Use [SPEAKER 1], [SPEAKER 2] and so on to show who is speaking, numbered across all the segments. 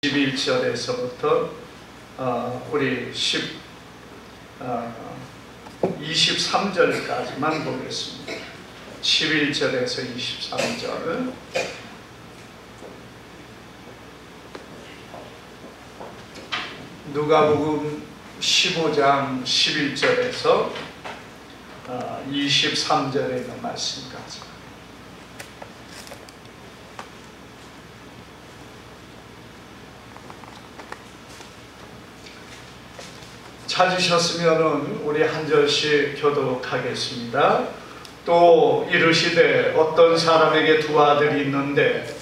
[SPEAKER 1] 11절에서부터 우리 23절까지만 보겠습니다. 11절에서 23절. 누가복음 15장 11절에서 23절의 그 말씀까지. 찾으셨으면 우리 한 절씩 교독하겠습니다. 또 이르시되 어떤 사람에게 두 아들이 있는데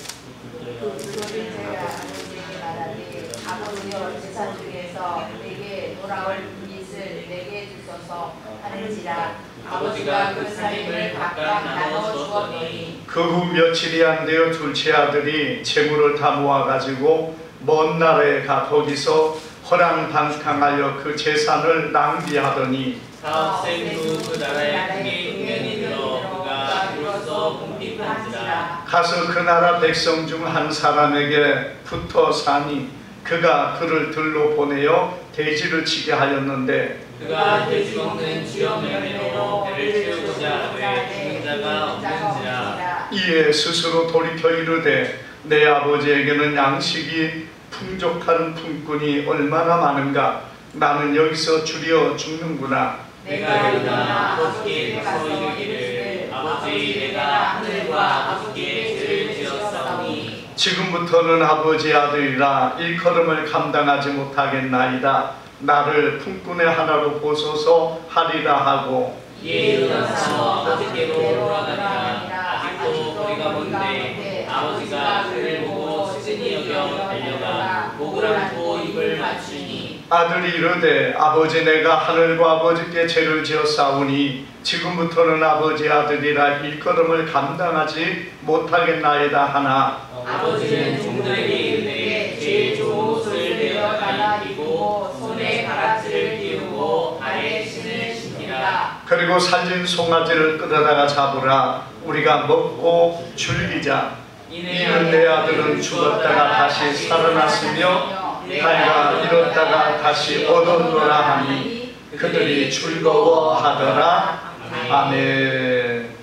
[SPEAKER 2] 아버지여 제사 중에서 내게 돌아올 빚을 내게 주소서 하는지라. 아버지가 그 살림을 각각 나눠 주었더니
[SPEAKER 1] 그 후 며칠이 안 되어 둘째 아들이 재물을 다 모아가지고 먼 나라에 가 거기서 허랑방탕하여 그 재산을 낭비하더니
[SPEAKER 3] 사업생 후 그 나라에 크게 흉년이 들어 그가 비로소 궁핍한지라.
[SPEAKER 1] 가서 그 나라 백성 중 한 사람에게 붙어 사니 그가 그를 들로 보내어 돼지를 치게 하였는데
[SPEAKER 3] 그가 돼지 먹는 주여 명예로 배를 채우고자 왜 죽는 자가 없는지라.
[SPEAKER 1] 이에 스스로 돌이켜 이르되 내 아버지에게는 양식이 풍족한 품꾼이 얼마나 많은가. 나는 여기서 줄여 죽는구나.
[SPEAKER 3] 내가 일어나 아버지께 가서 이르기를 아버지 내가 하늘과 아버지께 죄를 지었사오니
[SPEAKER 1] 지금부터는 아버지 아들이라 일컬음을 감당하지 못하겠나이다. 나를 품꾼의 하나로 보소서 하리라 하고
[SPEAKER 3] 이에 일어나서 아버지께로 돌아가니라. 아직도 거리가 먼데 아버지가 그를 보고 시즌이 여겨 달려가 목을 안고 입을 맞추니
[SPEAKER 1] 아들이 이르되 아버지 내가 하늘과 아버지께 죄를 지었사오니 지금부터는 아버지 아들이라 일컬음을 감당하지 못하겠나이다 하나
[SPEAKER 3] 아버지는 종들에게 이르되 제일 좋은 옷을 내어 입히고 손에 가락지를 띄우고 발에 신을 신기라.
[SPEAKER 1] 그리고 살진 송아지를 끌어다가 잡으라. 우리가 먹고 즐기자. 이는 내 아들은 죽었다가 다시 살아났으며 내가 잃었다가 다시 얻었노라 하니 그들이 즐거워하더라. 아멘.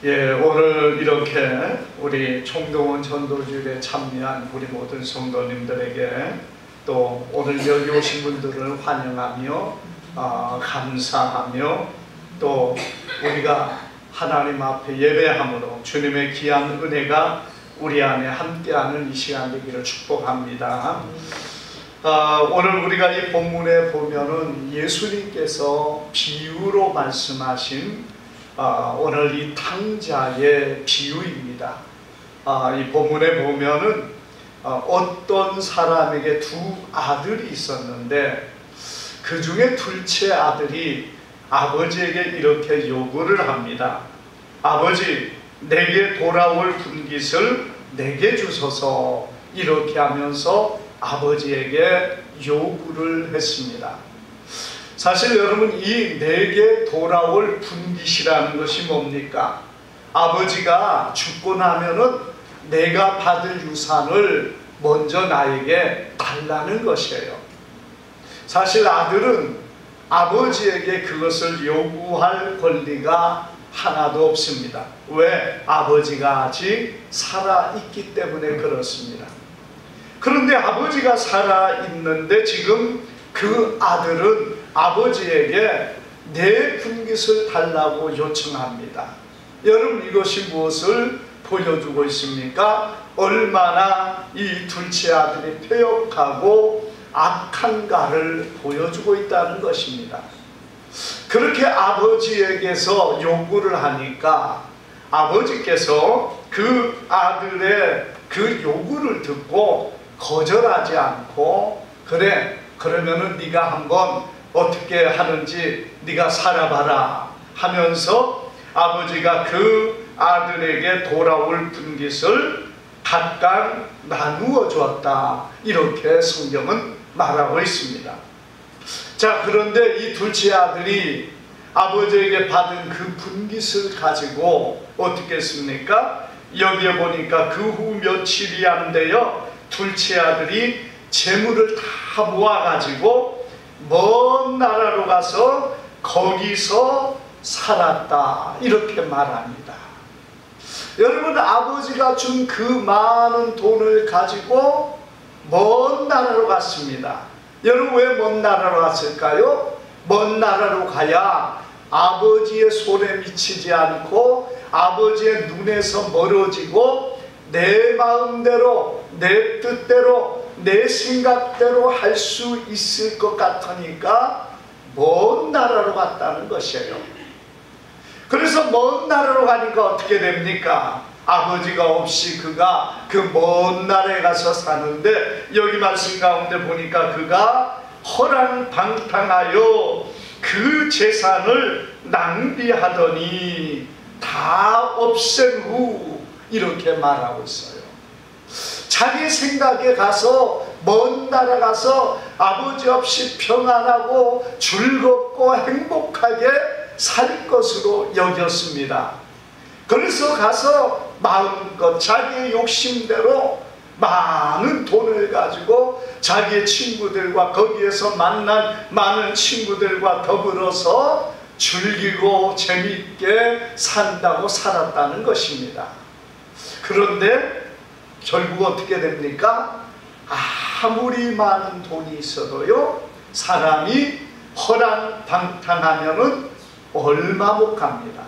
[SPEAKER 1] 예, 오늘 이렇게 우리 총동원 전도주일에 참여한 우리 모든 성도님들에게 또 오늘 여기 오신 분들을 환영하며 감사하며 또 우리가 하나님 앞에 예배함으로 주님의 귀한 은혜가 우리 안에 함께하는 이 시간 되기를 축복합니다. 오늘 우리가 이 본문에 보면은 예수님께서 비유로 말씀하신 오늘 이 탕자의 비유입니다. 이 본문에 보면은 어떤 사람에게 두 아들이 있었는데 그 중에 둘째 아들이 아버지에게 이렇게 요구를 합니다. 아버지, 내게 돌아올 분깃을 내게 주소서. 이렇게 하면서 아버지에게 요구를 했습니다. 사실 여러분, 이 내게 돌아올 분깃이라는 것이 뭡니까? 아버지가 죽고 나면은 내가 받을 유산을 먼저 나에게 달라는 것이에요. 사실 아들은 아버지에게 그것을 요구할 권리가 하나도 없습니다. 왜? 아버지가 아직 살아있기 때문에 그렇습니다. 그런데 아버지가 살아있는데 지금 그 아들은 아버지에게 내 분깃을 달라고 요청합니다. 여러분, 이것이 무엇을 보여주고 있습니까? 얼마나 이 둘째 아들이 패역하고 악한가를 보여주고 있다는 것입니다. 그렇게 아버지에게서 요구를 하니까 아버지께서 그 아들의 그 요구를 듣고 거절하지 않고 그래, 그러면은 네가 한번 어떻게 하는지 네가 살아봐라 하면서 아버지가 그 아들에게 돌아올 분깃을 각각 나누어 주었다. 이렇게 성경은 말하고 있습니다. 자, 그런데 이 둘째 아들이 아버지에게 받은 그 분깃을 가지고 어떻게 했습니까? 여기에 보니까 그 후 며칠이 안 되어 둘째 아들이 재물을 다 모아가지고 먼 나라로 가서 거기서 살았다, 이렇게 말합니다. 여러분, 아버지가 준 그 많은 돈을 가지고 먼 나라로 갔습니다. 여러분, 왜 먼 나라로 갔을까요? 먼 나라로 가야 아버지의 손에 미치지 않고 아버지의 눈에서 멀어지고 내 마음대로, 내 뜻대로, 내 생각대로 할 수 있을 것 같으니까 먼 나라로 갔다는 것이에요. 그래서 먼 나라로 가니까 어떻게 됩니까? 아버지가 없이 그가 그 먼 나라에 가서 사는데, 여기 말씀 가운데 보니까 그가 허랑방탕하여 그 재산을 낭비하더니 다 없앤 후, 이렇게 말하고 있어요. 자기 생각에 가서, 먼 나라 가서 아버지 없이 평안하고 즐겁고 행복하게 살 것으로 여겼습니다. 그래서 가서 마음껏 자기의 욕심대로 많은 돈을 가지고 자기의 친구들과, 거기에서 만난 많은 친구들과 더불어서 즐기고 재미있게 산다고 살았다는 것입니다. 그런데 결국 어떻게 됩니까? 아무리 많은 돈이 있어도요, 사람이 허랑방탕하면은 얼마 못 갑니다.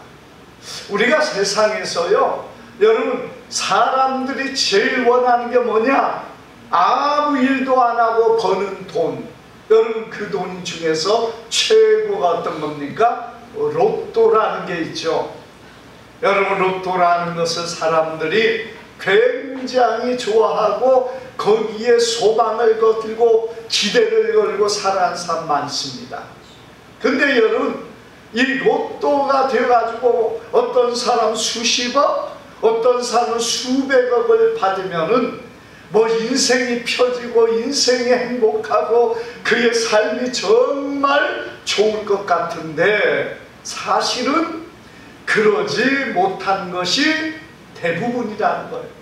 [SPEAKER 1] 우리가 세상에서요, 여러분, 사람들이 제일 원하는 게 뭐냐? 아무 일도 안 하고 버는 돈. 여러분, 그 돈 중에서 최고가 어떤 겁니까? 로또라는 게 있죠. 여러분, 로또라는 것을 사람들이 굉장히 좋아하고 거기에 소망을 거두고 기대를 걸고 살아가는 사람 많습니다. 근데 여러분, 이 로또가 돼가지고 어떤 사람 수십억, 어떤 사람은 수백억을 받으면은 뭐 인생이 펴지고 인생이 행복하고 그의 삶이 정말 좋을 것 같은데, 사실은 그러지 못한 것이 대부분이라는 거예요.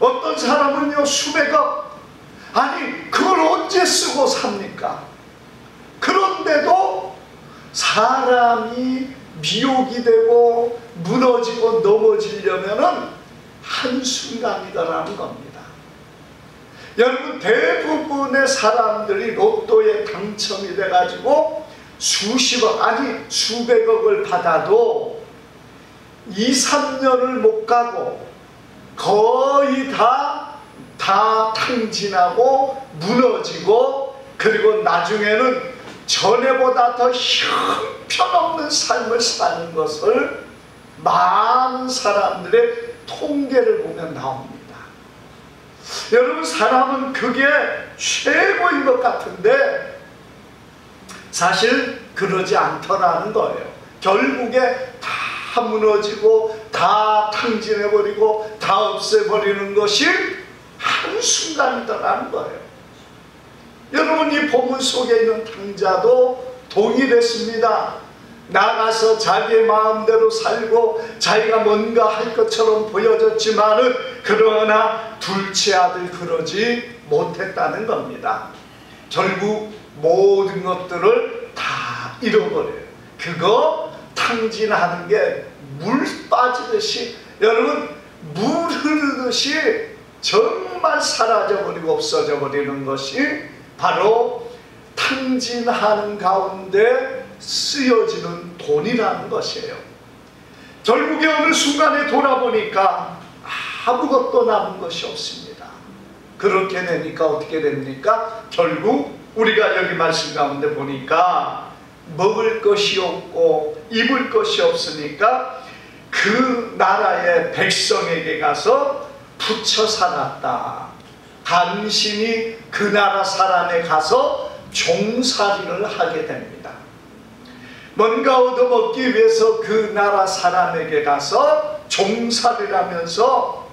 [SPEAKER 1] 어떤 사람은요, 수백억, 아니 그걸 언제 쓰고 삽니까? 그런데도 사람이 미혹이 되고 무너지고 넘어지려면은 한순간이다라는 겁니다. 여러분, 대부분의 사람들이 로또에 당첨이 돼가지고 수십억, 아니 수백억을 받아도 2, 3년을 못 가고 거의 다 탕진하고 무너지고, 그리고 나중에는 전에보다 더 형편없는 삶을 사는 것을 많은 사람들의 통계를 보면 나옵니다. 여러분, 사람은 그게 최고인 것 같은데 사실 그러지 않더라는 거예요. 결국에 다 무너지고 다 탕진해버리고 다 없애버리는 것이 한순간이더라는 거예요. 여러분, 이 본문 속에 있는 탕자도 동일했습니다. 나가서 자기의 마음대로 살고 자기가 뭔가 할 것처럼 보여졌지만은, 그러나 둘째 아들 그러지 못했다는 겁니다. 결국 모든 것들을 다 잃어버려요. 그거 탕진하는 게 물 빠지듯이, 여러분, 물 흐르듯이 정말 사라져버리고 없어져 버리는 것이 바로 탕진하는 가운데 쓰여지는 돈이라는 것이에요. 결국에 어느 순간에 돌아보니까 아무것도 남은 것이 없습니다. 그렇게 되니까 어떻게 됩니까? 결국 우리가 여기 말씀 가운데 보니까 먹을 것이 없고 입을 것이 없으니까 그 나라의 백성에게 가서 붙여 살았다. 간신히 그 나라 사람에 가서 종살이를 하게 됩니다. 뭔가 얻어먹기 위해서 그 나라 사람에게 가서 종살이를 하면서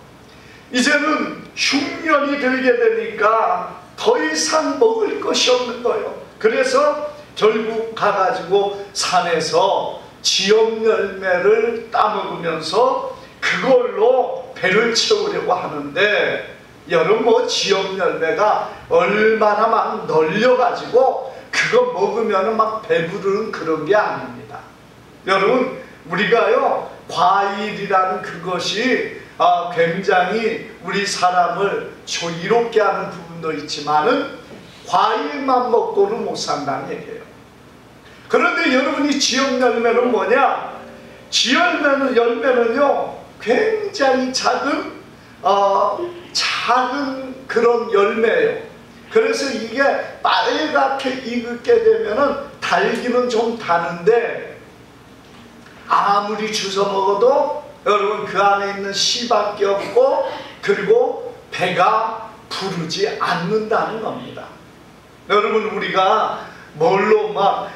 [SPEAKER 1] 이제는 흉년이 들게 되니까 더 이상 먹을 것이 없는 거예요. 그래서 결국 가가지고 산에서 지엽 열매를 따먹으면서 그걸로 배를 채우려고 하는데, 여러분 뭐 지역 열매가 얼마나 막 널려가지고 그거 먹으면 막 배부르는 그런 게 아닙니다. 여러분 우리가요 과일이라는 그것이 굉장히 우리 사람을 조이롭게 하는 부분도 있지만은 과일만 먹고는 못 산다는 얘기예요. 그런데 여러분이 지역 열매는 뭐냐? 지역 열매는요 굉장히 작은 그런 열매예요. 그래서 이게 빨갛게 익게 되면은 달기는 좀 다는데 아무리 주워 먹어도 여러분 그 안에 있는 씨밖에 없고 그리고 배가 부르지 않는다는 겁니다. 여러분 우리가 뭘로 막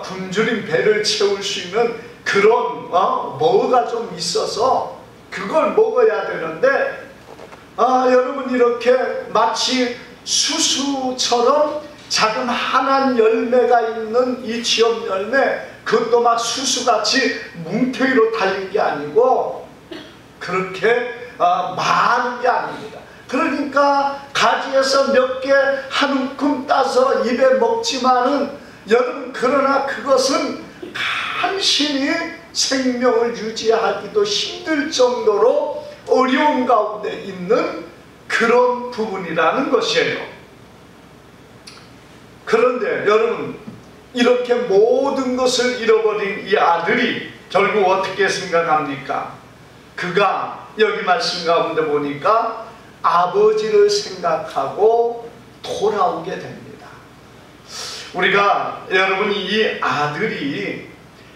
[SPEAKER 1] 굶주린 배를 채울 수 있는 그런 뭐가 좀 있어서 그걸 먹어야 되는데 여러분 이렇게 마치 수수처럼 작은 한한 열매가 있는 이 지역 열매 그것도 막 수수같이 뭉텅이로 달린 게 아니고 그렇게 많은 게 아닙니다. 그러니까 가지에서 몇 개 한 움큼 따서 입에 먹지만은 여러분 그러나 그것은 간신히 생명을 유지하기도 힘들 정도로 어려운 가운데 있는 그런 부분이라는 것이에요. 그런데 여러분 이렇게 모든 것을 잃어버린 이 아들이 결국 어떻게 생각합니까? 그가 여기 말씀 가운데 보니까 아버지를 생각하고 돌아오게 됩니다. 우리가 여러분이 이 아들이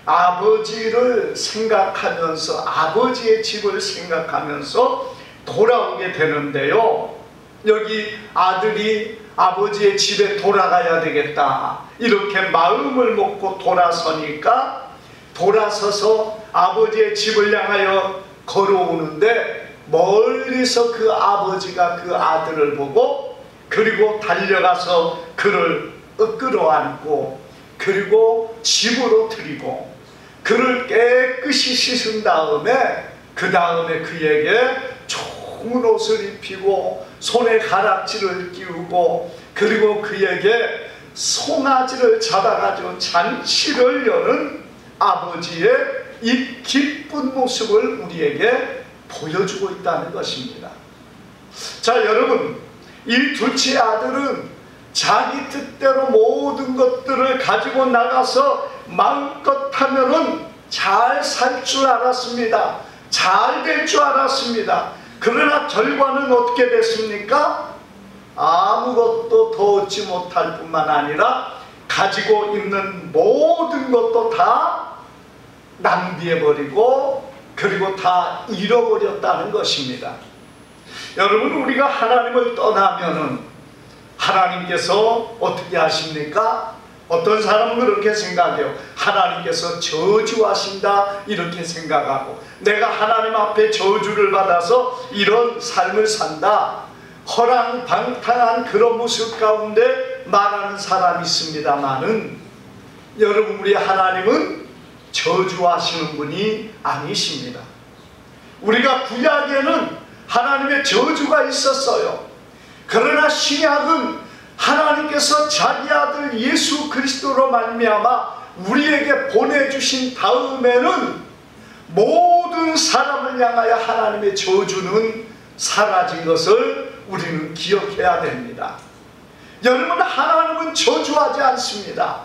[SPEAKER 1] 아버지를 생각하면서 아버지의 집을 생각하면서 돌아오게 되는데요. 여기 아들이 아버지의 집에 돌아가야 되겠다 이렇게 마음을 먹고 돌아서니까 돌아서서 아버지의 집을 향하여 걸어오는데 멀리서 그 아버지가 그 아들을 보고 그리고 달려가서 그를 끌어안고 그리고 집으로 들이고 그를 깨끗이 씻은 다음에 그 다음에 그에게 좋은 옷을 입히고 손에 가락지를 끼우고 그리고 그에게 송아지를 잡아가지고 잔치를 여는 아버지의 이 기쁜 모습을 우리에게 보여주고 있다는 것입니다. 자 여러분 이 둘째 아들은 자기 뜻대로 모든 것들을 가지고 나가서 마음껏 하면은 잘 살 줄 알았습니다. 잘 될 줄 알았습니다. 그러나 결과는 어떻게 됐습니까? 아무것도 더 얻지 못할 뿐만 아니라 가지고 있는 모든 것도 다 낭비해버리고 그리고 다 잃어버렸다는 것입니다. 여러분 우리가 하나님을 떠나면은 하나님께서 어떻게 하십니까? 어떤 사람은 그렇게 생각해요. 하나님께서 저주하신다 이렇게 생각하고 내가 하나님 앞에 저주를 받아서 이런 삶을 산다 허랑방탕한 그런 모습 가운데 말하는 사람이 있습니다마는 여러분 우리 하나님은 저주하시는 분이 아니십니다. 우리가 구약에는 하나님의 저주가 있었어요. 그러나 신약은 하나님께서 자기 아들 예수 그리스도로 말미암아 우리에게 보내주신 다음에는 모든 사람을 향하여 하나님의 저주는 사라진 것을 우리는 기억해야 됩니다. 여러분 하나님은 저주하지 않습니다.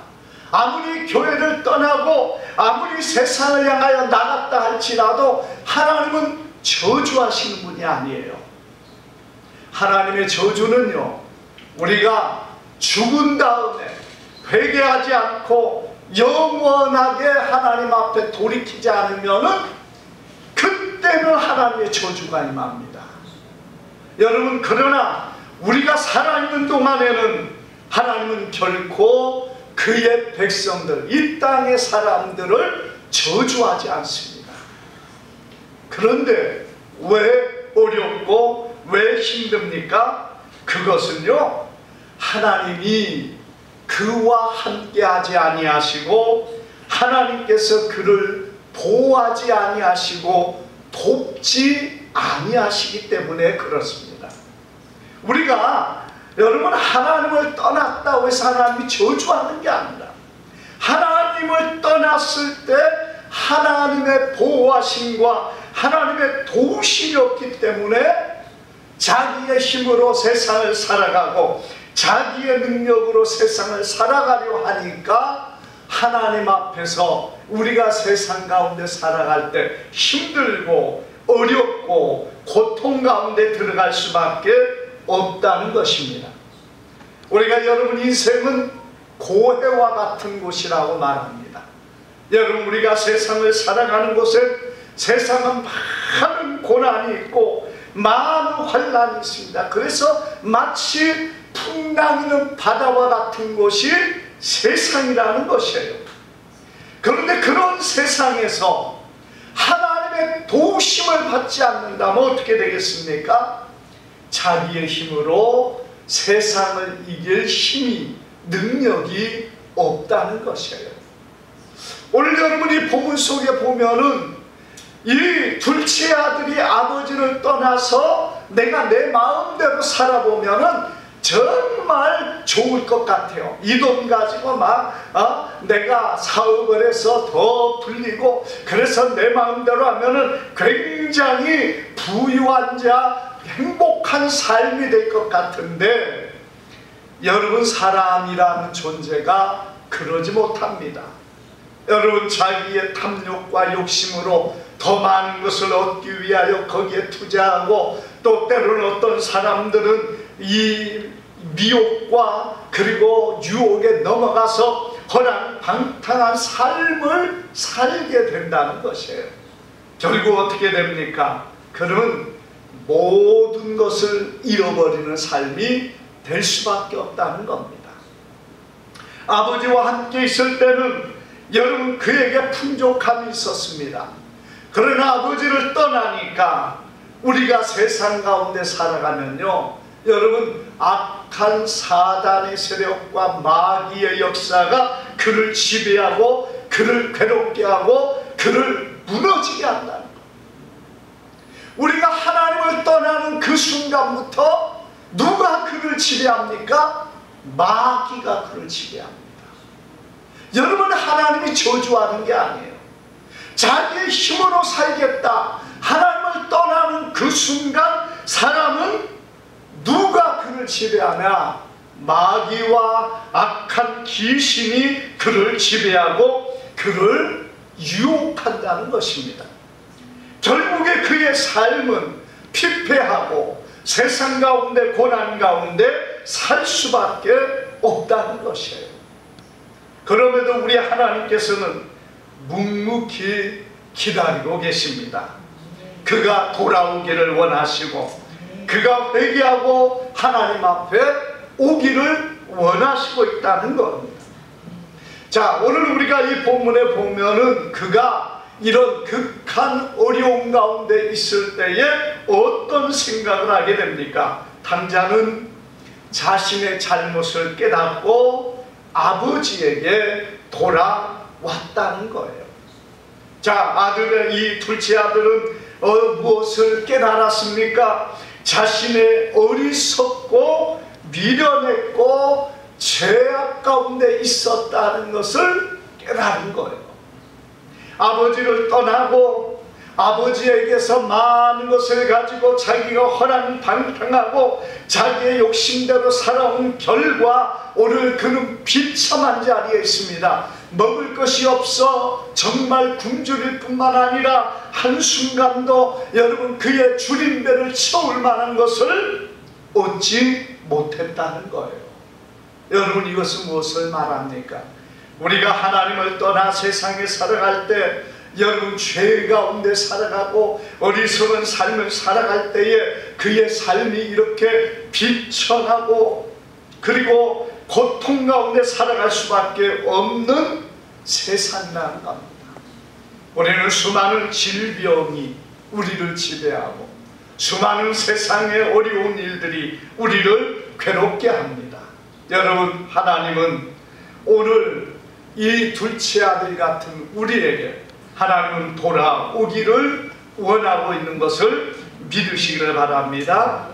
[SPEAKER 1] 아무리 교회를 떠나고 아무리 세상을 향하여 나갔다 할지라도 하나님은 저주하시는 분이 아니에요. 하나님의 저주는요 우리가 죽은 다음에 회개하지 않고 영원하게 하나님 앞에 돌이키지 않으면은 그때는 하나님의 저주가 임합니다. 여러분 그러나 우리가 살아있는 동안에는 하나님은 결코 그의 백성들 이 땅의 사람들을 저주하지 않습니다. 그런데 왜 어렵고 왜 힘듭니까? 그것은요 하나님이 그와 함께 하지 아니하시고 하나님께서 그를 보호하지 아니하시고 돕지 아니하시기 때문에 그렇습니다. 우리가 여러분 하나님을 떠났다고 해서 하나님이 저주하는 게 아니라 하나님을 떠났을 때 하나님의 보호하심과 하나님의 도우심이 없기 때문에 자기의 힘으로 세상을 살아가고 자기의 능력으로 세상을 살아가려 하니까 하나님 앞에서 우리가 세상 가운데 살아갈 때 힘들고 어렵고 고통 가운데 들어갈 수밖에 없다는 것입니다. 우리가 여러분 인생은 고해와 같은 곳이라고 말합니다. 여러분 우리가 세상을 살아가는 곳에 세상은 많은 고난이 있고 많은 환난이 있습니다. 그래서 마치 풍랑이는 바다와 같은 곳이 세상이라는 것이에요. 그런데 그런 세상에서 하나님의 도우심을 받지 않는다면 어떻게 되겠습니까? 자기의 힘으로 세상을 이길 힘이 능력이 없다는 것이에요. 오늘 여러분이 본문 속에 보면은 이 둘째 아들이 아버지를 떠나서 내가 내 마음대로 살아보면은 정말 좋을 것 같아요. 이 돈 가지고 내가 사업을 해서 더 불리고 그래서 내 마음대로 하면은 굉장히 부유한 자 행복한 삶이 될 것 같은데 여러분 사람이라는 존재가 그러지 못합니다. 여러분 자기의 탐욕과 욕심으로 더 많은 것을 얻기 위하여 거기에 투자하고 또 때로는 어떤 사람들은 이 미혹과 그리고 유혹에 넘어가서 허랑방탕한 삶을 살게 된다는 것이에요. 결국 어떻게 됩니까? 그는 모든 것을 잃어버리는 삶이 될 수밖에 없다는 겁니다. 아버지와 함께 있을 때는 여러분 그에게 풍족함이 있었습니다. 그러나 아버지를 떠나니까 우리가 세상 가운데 살아가면요 여러분 악한 사단의 세력과 마귀의 역사가 그를 지배하고 그를 괴롭게 하고 그를 무너지게 한다는 것. 우리가 하나님을 떠나는 그 순간부터 누가 그를 지배합니까? 마귀가 그를 지배합니다. 여러분 하나님이 저주하는 게 아니에요. 자기의 힘으로 살겠다 하나님을 떠나는 그 순간 사람은 누가 그를 지배하냐? 마귀와 악한 귀신이 그를 지배하고 그를 유혹한다는 것입니다. 결국에 그의 삶은 피폐하고 세상 가운데 고난 가운데 살 수밖에 없다는 것이에요. 그럼에도 우리 하나님께서는 묵묵히 기다리고 계십니다. 그가 돌아오기를 원하시고 그가 회개하고 하나님 앞에 오기를 원하시고 있다는 겁니다. 자, 오늘 우리가 이 본문에 보면은 그가 이런 극한 어려움 가운데 있을 때에 어떤 생각을 하게 됩니까? 당자는 자신의 잘못을 깨닫고 아버지에게 돌아왔다는 거예요. 자, 이 둘째 아들은 무엇을 깨달았습니까? 자신의 어리석고 미련했고 죄악 가운데 있었다는 것을 깨달은 거예요. 아버지를 떠나고 아버지에게서 많은 것을 가지고 자기가 허랑방탕하고 자기의 욕심대로 살아온 결과 오늘 그는 비참한 자리에 있습니다. 먹을 것이 없어 정말 굶주릴 뿐만 아니라 한순간도 여러분 그의 줄임배를 채울 만한 것을 얻지 못했다는 거예요. 여러분 이것은 무엇을 말합니까? 우리가 하나님을 떠나 세상에 살아갈 때 여러분 죄 가운데 살아가고 어리석은 삶을 살아갈 때에 그의 삶이 이렇게 비천하고 그리고 고통 가운데 살아갈 수밖에 없는 세상이라는 겁니다. 우리는 수많은 질병이 우리를 지배하고 수많은 세상의 어려운 일들이 우리를 괴롭게 합니다. 여러분 하나님은 오늘 이 둘째 아들 같은 우리에게 하나님은 돌아오기를 원하고 있는 것을 믿으시기를 바랍니다.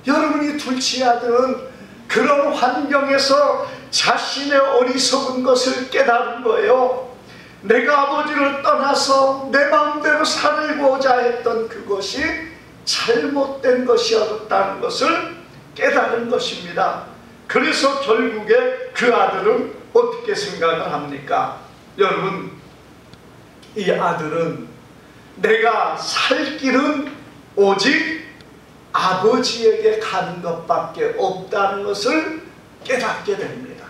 [SPEAKER 1] 여러분이 둘째 아들은 그런 환경에서 자신의 어리석은 것을 깨달은 거예요. 내가 아버지를 떠나서 내 마음대로 살고자 했던 그것이 잘못된 것이었다는 것을 깨달은 것입니다. 그래서 결국에 그 아들은 어떻게 생각을 합니까? 여러분, 이 아들은 내가 살 길은 오직 아버지에게 가는 것밖에 없다는 것을 깨닫게 됩니다.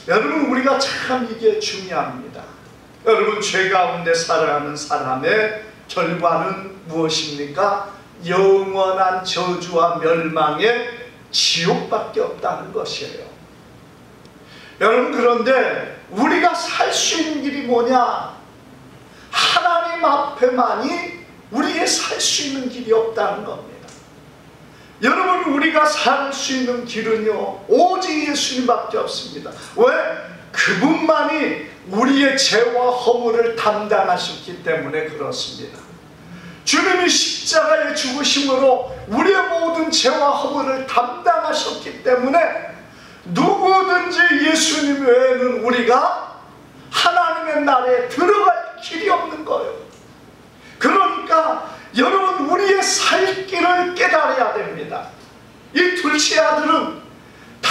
[SPEAKER 1] 여러분, 우리가 참 이게 중요합니다. 여러분, 죄 가운데 살아가는 사람의 결과는 무엇입니까? 영원한 저주와 멸망의 지옥밖에 없다는 것이에요. 여러분, 그런데 우리가 살 수 있는 길이 뭐냐? 하나님 앞에만이 우리의 살 수 있는 길이 없다는 겁니다. 여러분, 우리가 살 수 있는 길은요, 오직 예수님밖에 없습니다. 왜? 그분만이 우리의 죄와 허물을 담당하셨기 때문에 그렇습니다. 주님이 십자가에 죽으심으로 우리의 모든 죄와 허물을 담당하셨기 때문에 누구든지 예수님 외에는 우리가 하나님의 나라에 들어갈 길이 없는 거예요. 그러니까 여러분, 우리의 살 길을 깨달아야 됩니다. 이 둘째 아들은 다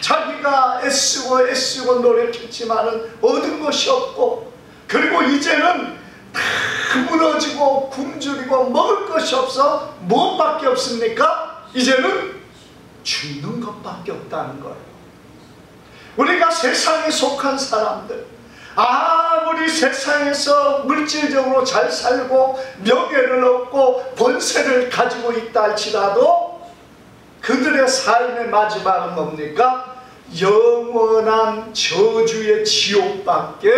[SPEAKER 1] 자기가 애쓰고 노력했지만은 얻은 것이 없고, 그리고 이제는 다 무너지고 굶주리고 먹을 것이 없어 무엇밖에 없습니까? 이제는 죽는 것밖에 없다는 거예요. 우리가 세상에 속한 사람들, 아무리 세상에서 물질적으로 잘 살고 명예를 얻고 권세를 가지고 있다 할지라도 그들의 삶의 마지막은 뭡니까? 영원한 저주의 지옥밖에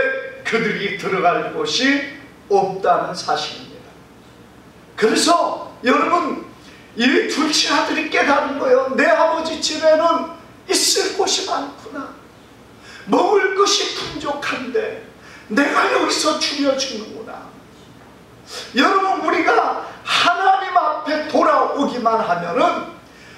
[SPEAKER 1] 그들이 들어갈 곳이 없다는 사실입니다. 그래서 여러분, 이 둘째 아들이 깨달은 거예요. 내 아버지 집에는 있을 곳이 많구나. 먹을 것이 풍족한데 내가 여기서 죽여 죽는구나. 여러분, 우리가 하나님 앞에 돌아오기만 하면은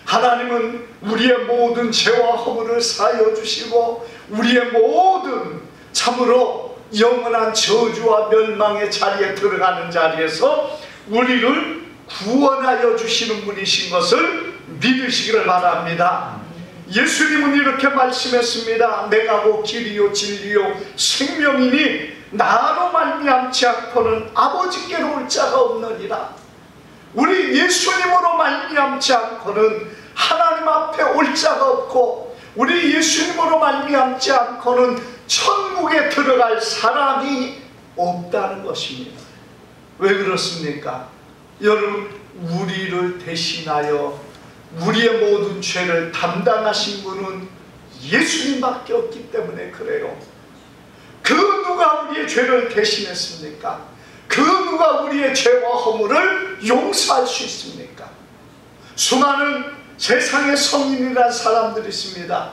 [SPEAKER 1] 하나님은 우리의 모든 죄와 허물을 사하여 주시고 우리의 모든 참으로 영원한 저주와 멸망의 자리에 들어가는 자리에서 우리를 구원하여 주시는 분이신 것을 믿으시기를 바랍니다. 예수님은 이렇게 말씀했습니다. 내가 곧 길이요 진리요 생명이니 나로 말미암지 않고는 아버지께로 올 자가 없느니라. 우리 예수님으로 말미암지 않고는 하나님 앞에 올 자가 없고, 우리 예수님으로 말미암지 않고는 천국에 들어갈 사람이 없다는 것입니다. 왜 그렇습니까? 여러분, 우리를 대신하여 우리의 모든 죄를 담당하신 분은 예수님밖에 없기 때문에 그래요. 그 누가 우리의 죄를 대신했습니까? 그 누가 우리의 죄와 허물을 용서할 수 있습니까? 수많은 세상의 성인이라는 사람들이 있습니다.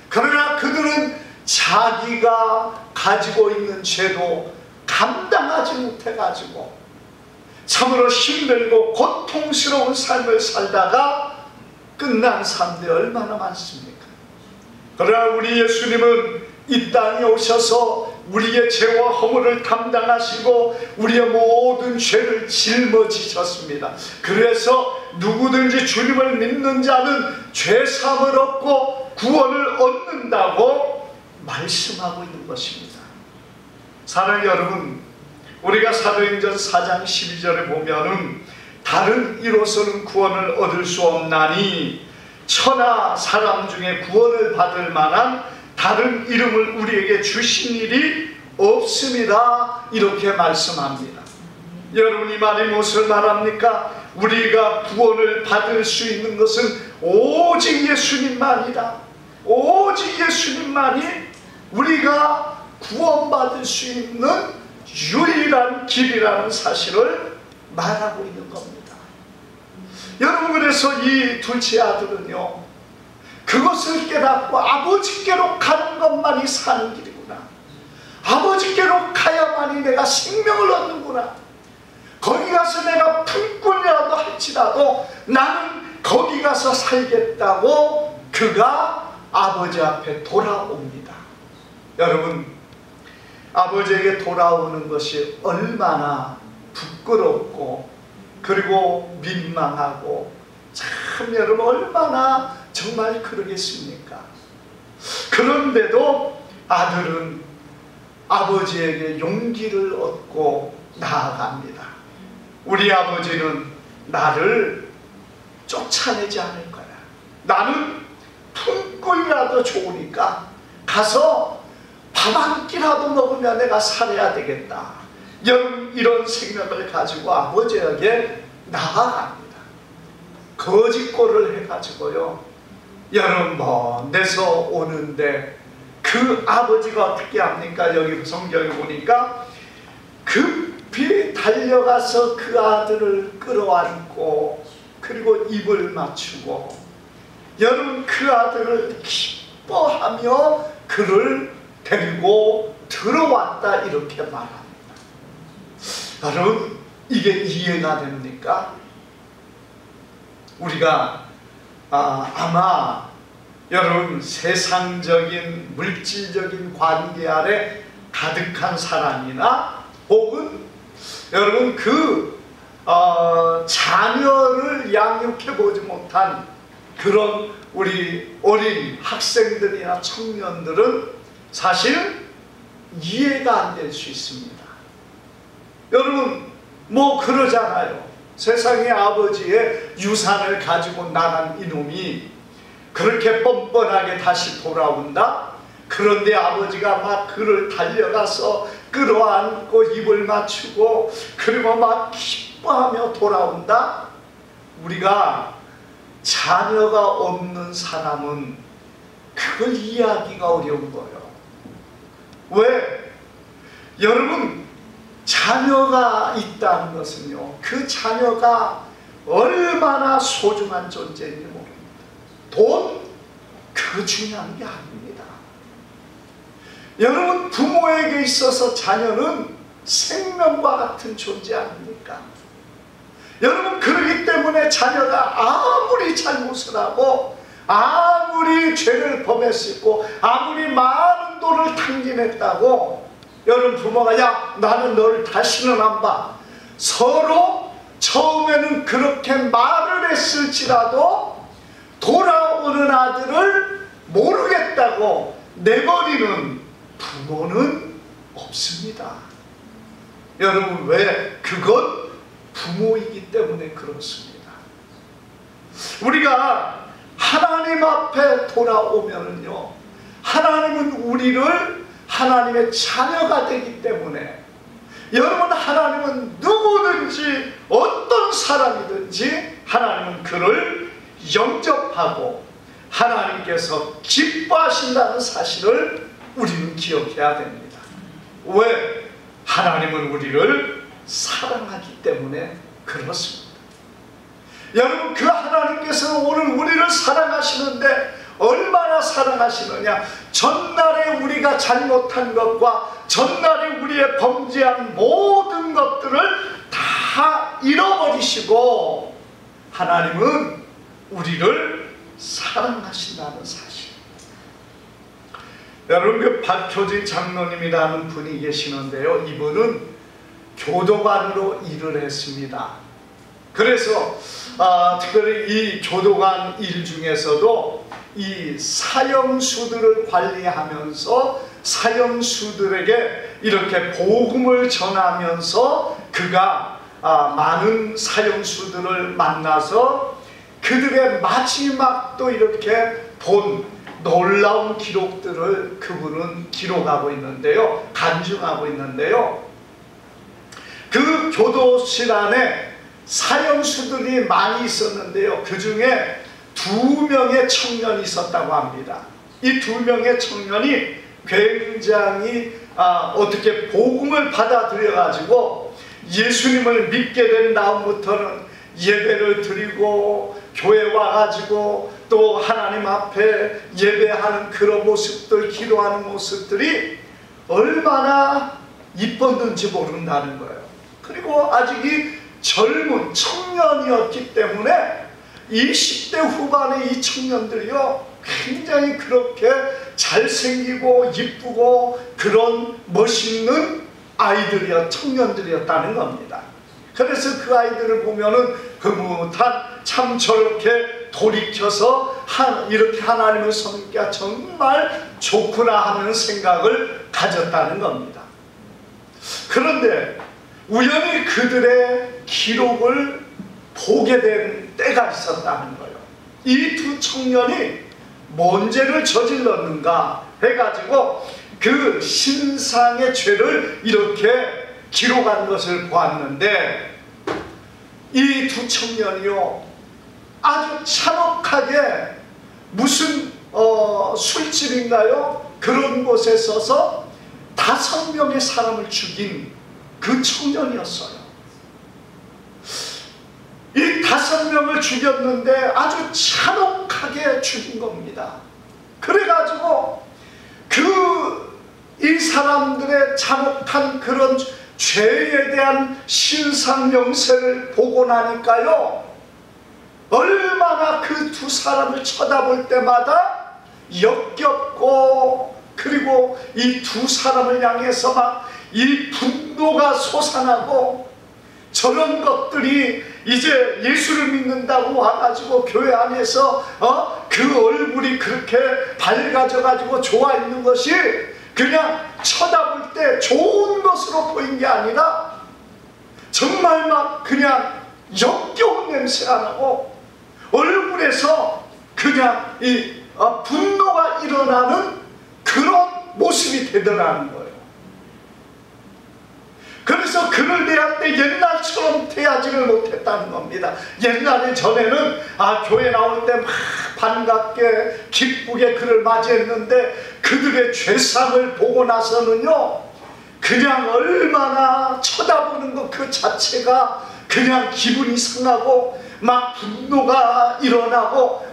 [SPEAKER 1] 그러나 그들은 자기가 가지고 있는 죄도 감당하지 못해가지고 참으로 힘들고 고통스러운 삶을 살다가 끝난 사람들이 얼마나 많습니까? 그러나 우리 예수님은 이 땅에 오셔서 우리의 죄와 허물을 담당하시고 우리의 모든 죄를 짊어지셨습니다. 그래서 누구든지 주님을 믿는 자는 죄사함을 얻고 구원을 얻는다고 말씀하고 있는 것입니다. 사랑하는 여러분, 우리가 사도행전 4장 12절에 보면은 다른 이로서는 구원을 얻을 수 없나니 천하 사람 중에 구원을 받을 만한 다른 이름을 우리에게 주신 일이 없습니다. 이렇게 말씀합니다. 여러분, 이 말이 무엇을 말합니까? 우리가 구원을 받을 수 있는 것은 오직 예수님만이다. 오직 예수님만이 우리가 구원받을 수 있는 유일한 길이라는 사실을 말하고 있는 겁니다. 여러분, 그래서 이 둘째 아들은요, 그것을 깨닫고 아버지께로 가는 것만이 사는 길이구나. 아버지께로 가야만이 내가 생명을 얻는구나. 거기 가서 내가 품꾼이라도 할지라도 나는 거기 가서 살겠다고 그가 아버지 앞에 돌아옵니다. 여러분, 아버지에게 돌아오는 것이 얼마나 부끄럽고 그리고 민망하고 참 여러분 얼마나 정말 그러겠습니까? 그런데도 아들은 아버지에게 용기를 얻고 나아갑니다. 우리 아버지는 나를 쫓아내지 않을 거야. 나는 품꾼이라도 좋으니까 가서 밥 한 끼라도 먹으면 내가 살아야 되겠다. 이런 생각을 가지고 아버지에게 나아갑니다. 거짓골을 해가지고요. 여러분 먼데서 오는데 그 아버지가 어떻게 합니까? 여기 성경에 보니까 급히 달려가서 그 아들을 끌어안고 그리고 입을 맞추고 여러분 그 아들을 기뻐하며 그를 데리고 들어왔다 이렇게 말합니다. 여러분 이게 이해가 됩니까? 우리가 아마 여러분 세상적인 물질적인 관계 아래 가득한 사람이나 혹은 여러분 자녀를 양육해 보지 못한 그런 우리 어린 학생들이나 청년들은 사실 이해가 안 될 수 있습니다. 여러분 뭐 그러잖아요. 세상에 아버지의 유산을 가지고 나간 이놈이 그렇게 뻔뻔하게 다시 돌아온다? 그런데 아버지가 막 그를 달려가서 끌어안고 입을 맞추고 그리고 막 기뻐하며 돌아온다? 우리가 자녀가 없는 사람은 그걸 이해하기가 어려운 거예요. 왜? 여러분 자녀가 있다는 것은요, 그 자녀가 얼마나 소중한 존재인지 모릅니다. 돈? 그거 중요한 게 아닙니다. 여러분 부모에게 있어서 자녀는 생명과 같은 존재 아닙니까? 여러분 그렇기 때문에 자녀가 아무리 잘못을 하고 아무리 죄를 범했고 아무리 많은 돈을 탕진했다고 여러분 부모가 야 나는 너를 다시는 안 봐. 서로 처음에는 그렇게 말을 했을지라도 돌아오는 아들을 모르겠다고 내버리는 부모는 없습니다. 여러분 왜? 그건 부모이기 때문에 그렇습니다. 우리가 하나님 앞에 돌아오면은요, 하나님은 우리를 하나님의 자녀가 되기 때문에 여러분 하나님은 누구든지 어떤 사람이든지 하나님은 그를 영접하고 하나님께서 기뻐하신다는 사실을 우리는 기억해야 됩니다. 왜? 하나님은 우리를 사랑하기 때문에 그렇습니다. 여러분 그 하나님께서는 오늘 우리를 사랑하시는데 얼마나 사랑하시느냐. 전날에 우리가 잘못한 것과 전날에 우리의 범죄한 모든 것들을 다 잃어버리시고 하나님은 우리를 사랑하신다는 사실. 여러분 그 박효진 장로님이라는 분이 계시는데요, 이분은 교도관으로 일을 했습니다. 그래서 특별히 이 교도관 일 중에서도 이 사형수들을 관리하면서 사형수들에게 이렇게 복음을 전하면서 그가 많은 사형수들을 만나서 그들의 마지막도 이렇게 본 놀라운 기록들을 그분은 기록하고 있는데요, 간증하고 있는데요, 그 교도실 안에 사형수들이 많이 있었는데요, 그 중에 2명의 청년이 있었다고 합니다. 이 2명의 청년이 굉장히 어떻게 복음을 받아들여 가지고 예수님을 믿게 된 다음부터는 예배를 드리고 교회 와가지고 또 하나님 앞에 예배하는 그런 모습들, 기도하는 모습들이 얼마나 이뻤는지 모른다는 거예요. 그리고 아직 이 젊은 청년이었기 때문에 20대 후반의 이 청년들이요, 굉장히 그렇게 잘생기고 이쁘고 그런 멋있는 아이들이었, 청년들이었다는 겁니다. 그래서 그 아이들을 보면은 흐뭇한, 참 저렇게 돌이켜서 이렇게 하나님을 섬기기가 정말 좋구나 하는 생각을 가졌다는 겁니다. 그런데 우연히 그들의 기록을 보게 된 때가 있었다는 거예요. 이 두 청년이 뭔 죄를 저질렀는가 해가지고 그 신상의 죄를 이렇게 기록한 것을 보았는데, 이 두 청년이요, 아주 잔혹하게 무슨 술집인가요? 그런 곳에 서서 5명의 사람을 죽인 그 청년이었어요. 이 5명을 죽였는데 아주 잔혹하게 죽인 겁니다. 그래가지고 이 사람들의 잔혹한 그런 죄에 대한 신상명세를 보고 나니까요, 얼마나 그 두 사람을 쳐다볼 때마다 역겹고, 그리고 이 두 사람을 향해서 막 이 분노가 솟아나고, 저런 것들이 이제 예수를 믿는다고 와가지고 교회 안에서 그 얼굴이 그렇게 밝아져가지고 좋아 있는 것이 그냥 쳐다볼 때 좋은 것으로 보인 게 아니라 정말 막 그냥 역겨운 냄새가 나고 얼굴에서 그냥 이 분노가 일어나는 그런 모습이 되더라는 거예요. 그래서 그를 대할 때 옛날처럼 대하지를 못했다는 겁니다. 옛날에 전에는 교회 나올 때 막 반갑게 기쁘게 그를 맞이했는데, 그들의 죄상을 보고 나서는요, 그냥 얼마나 쳐다보는 것 그 자체가 그냥 기분이 상하고 막 분노가 일어나고,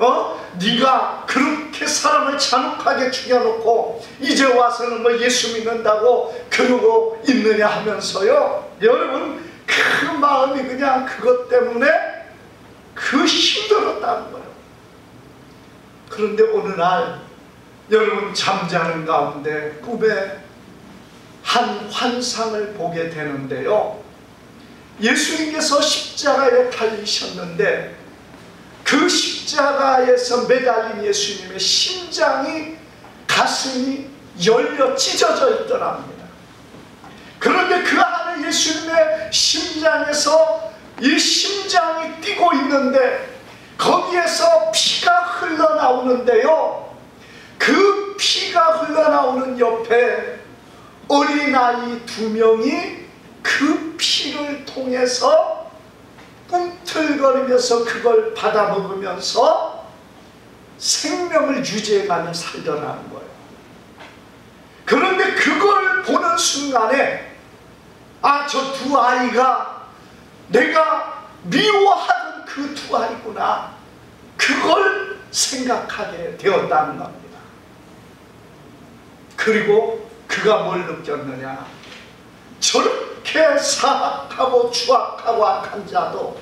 [SPEAKER 1] 네가 그렇게 사람을 잔혹하게 죽여놓고 이제 와서는 뭐 예수 믿는다고 그러고 있느냐 하면서요, 여러분 그 마음이 그냥 그것 때문에 힘들었다는 거예요. 그런데 어느 날 여러분 잠자는 가운데 꿈에 한 환상을 보게 되는데요, 예수님께서 십자가에 달리셨는데 그 십자가에서 매달린 예수님의 심장이, 가슴이 열려 찢어져 있더랍니다. 그런데 그 안에 예수님의 심장에서 이 심장이 뛰고 있는데 거기에서 피가 흘러나오는데요, 그 피가 흘러나오는 옆에 어린아이 2명이 그 피를 통해서 꿈틀거리면서 그걸 받아먹으면서 생명을 유지해가며 살더라는 거예요. 그런데 그걸 보는 순간에 저 두 아이가 내가 미워하던 그 두 아이구나, 그걸 생각하게 되었다는 겁니다. 그리고 그가 뭘 느꼈느냐, 저렇게 사악하고 추악하고 악한 자도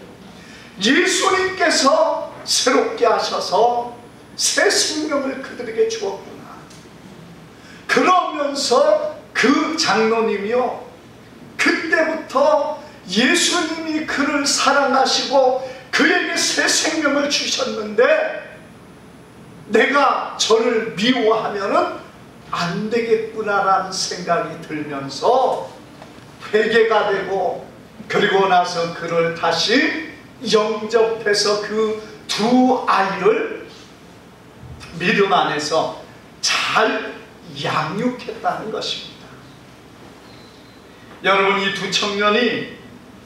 [SPEAKER 1] 예수님께서 새롭게 하셔서 새 생명을 그들에게 주었구나. 그러면서 그 장로님이요, 그때부터 예수님이 그를 사랑하시고 그에게 새 생명을 주셨는데 내가 저를 미워하면은 안 되겠구나라는 생각이 들면서 회개가 되고, 그리고 나서 그를 다시 영접해서 그 두 아이를 믿음 안에서 잘 양육했다는 것입니다. 여러분, 이 두 청년이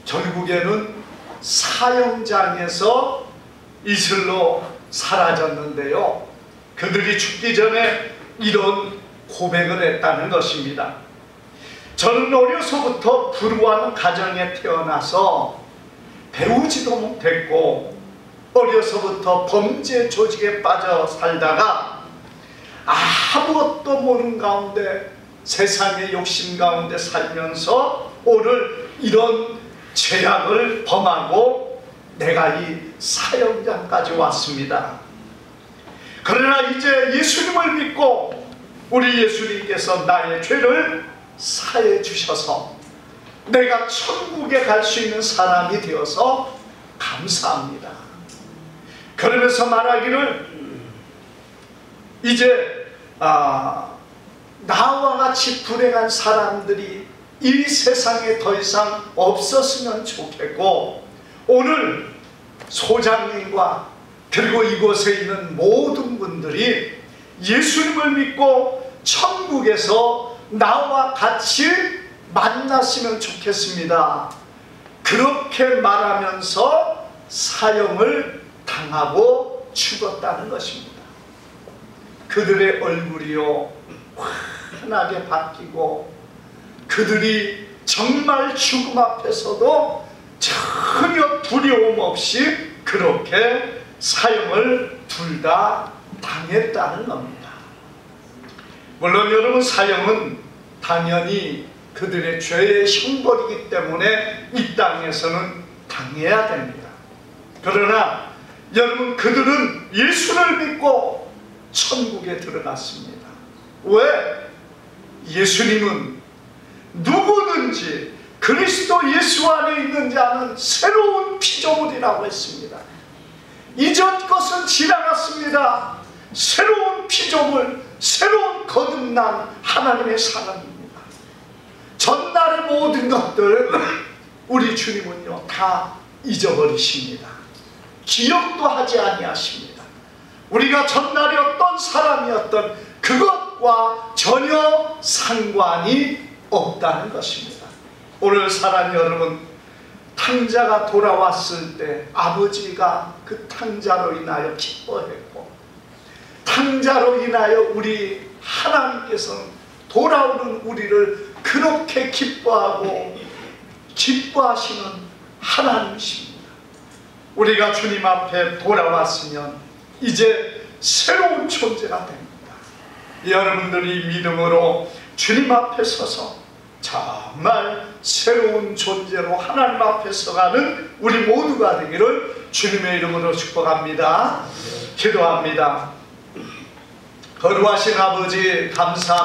[SPEAKER 1] 결국에는 사형장에서 이슬로 사라졌는데요, 그들이 죽기 전에 이런 고백을 했다는 것입니다. 저는 어려서부터 불우한 가정에 태어나서 배우지도 못했고 어려서부터 범죄 조직에 빠져 살다가 아무것도 모르는 가운데 세상의 욕심 가운데 살면서 오늘 이런 죄악을 범하고 내가 이 사형장까지 왔습니다. 그러나 이제 예수님을 믿고 우리 예수님께서 나의 죄를 사해 주셔서 내가 천국에 갈 수 있는 사람이 되어서 감사합니다. 그러면서 말하기를 이제 나와 같이 불행한 사람들이 이 세상에 더 이상 없었으면 좋겠고, 오늘 소장님과 그리고 이곳에 있는 모든 분들이 예수님을 믿고 천국에서 나와 같이 만났으면 좋겠습니다. 그렇게 말하면서 사형을 당하고 죽었다는 것입니다. 그들의 얼굴이요 환하게 바뀌고, 그들이 정말 죽음 앞에서도 전혀 두려움 없이 그렇게 사형을 둘 다 당했다는 겁니다. 물론 여러분, 사형은 당연히 그들의 죄의 형벌이기 때문에 이 땅에서는 당해야 됩니다. 그러나 여러분, 그들은 예수를 믿고 천국에 들어갔습니다. 왜? 예수님은 누구든지 그리스도 예수 안에 있는 자는 새로운 피조물이라고 했습니다. 이전 것은 지나갔습니다. 새로운 피조물, 새로운 거듭난 하나님의 사람입니다. 전날의 모든 것들 우리 주님은요 다 잊어버리십니다. 기억도 하지 아니하십니다. 우리가 전날에 어떤 사람이었던 그것과 전혀 상관이 없다는 것입니다. 오늘 사랑 여러분, 탕자가 돌아왔을 때 아버지가 그 탕자로 인하여 기뻐했고, 탕자로 인하여 우리 하나님께서는 돌아오는 우리를 그렇게 기뻐하고 기뻐하시는 하나님이십니다. 우리가 주님 앞에 돌아왔으면 이제 새로운 존재가 됩니다. 여러분들이 믿음으로 주님 앞에 서서 정말 새로운 존재로 하나님 앞에 서가는 우리 모두가 되기를 주님의 이름으로 축복합니다. 기도합니다. 거룩하신 아버지, 감사합니다.